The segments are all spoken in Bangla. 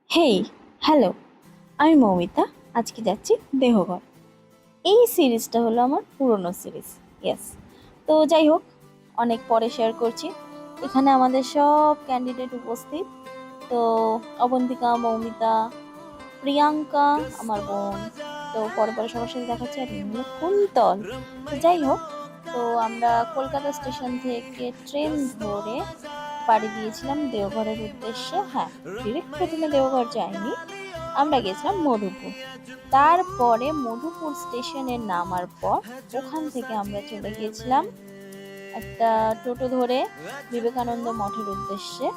হেই, হ্যালো, আমি মৌমিতা। আজকে যাচ্ছি দেহঘর। এই সিরিজটা হলো আমার পুরনো সিরিজ। ইয়েস। তো যাই হোক, অনেক পরে শেয়ার করছি। এখানে আমাদের সব ক্যান্ডিডেট উপস্থিত। তো অবন্তিকা, মৌমিতা, প্রিয়াঙ্কা, আমার বোন। তো পরে পরে সবার সাথে দেখাচ্ছে। আর ইনি হলো কুন্তল। তো যাই হোক, তো আমরা কলকাতা স্টেশন থেকে ট্রেন ধরে পাড়ি দিয়েছিলাম দেওঘরের উদ্দেশ্যে। হ্যাঁ, ডিরেক্ট প্রথমে দেওঘর যাইনি, আমরা গেছিলাম মধুপুর। তারপরে মধুপুর স্টেশনে নামার পর ওখান থেকে আমরা চলে গিয়েছিলাম একটা টোটো ধরে বিবেকানন্দ মঠের উদ্দেশ্যে।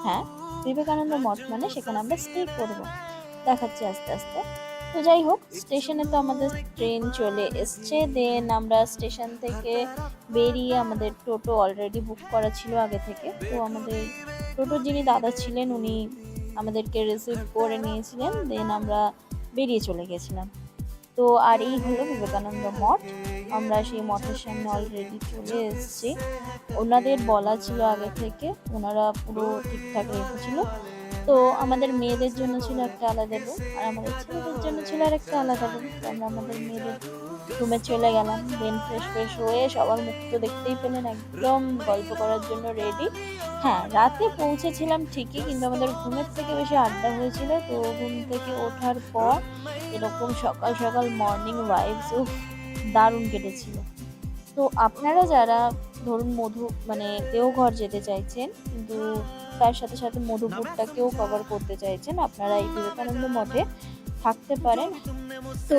হ্যাঁ, বিবেকানন্দ মঠ মানে সেখানে আমরা স্টে করব, দেখাচ্ছি আস্তে আস্তে। তো যাই হোক, স্টেশনে তো আমাদের ট্রেন চলে এসছে। দেন আমরা স্টেশন থেকে বেরিয়ে, আমাদের টোটো অলরেডি বুক করা ছিল আগে থেকে। তো আমাদের টোটোর যিনি দাদা ছিলেন উনি আমাদেরকে রিসিভ করে নিয়েছিলেন। দেন আমরা বেরিয়ে চলে গেছিলাম। তো আর এই হলো বিবেকানন্দ মঠ। আমরা সেই মঠের সামনে অলরেডি চলে এসেছি। ওনাদের বলা ছিল আগে থেকে, ওনারা পুরো ঠিকঠাক রেখেছিল। তো আমাদের মেয়েদের জন্য ছিল একটা আলাদা রুম, আর আমাদের ছেলেদের জন্য ছিল আর একটা আলাদা রুম। তো আমরা আমাদের মেয়েদের রুমে চলে গেলাম। দেন ফ্রেশ ফ্রেশ হয়ে সবার মুখ তো দেখতেই পেলেন, একদম গল্প করার জন্য রেডি। হ্যাঁ, রাতে পৌঁছেছিলাম ঠিকই, কিন্তু আমাদের ঘুমের থেকে বেশি আড্ডা হয়েছিল। তো ঘুম থেকে ওঠার পর এরকম সকাল সকাল মর্নিং ভাইবস দারুণ কেটেছিল। তো আপনারা যারা ধরুন মানে দেওঘর যেতে চাইছেন, কিন্তু তার সাথে সাথে মধুপুরটাকেও কভার করতে চাইছেন, আপনারা এই বিবেকানন্দ মঠে থাকতে পারেন। তো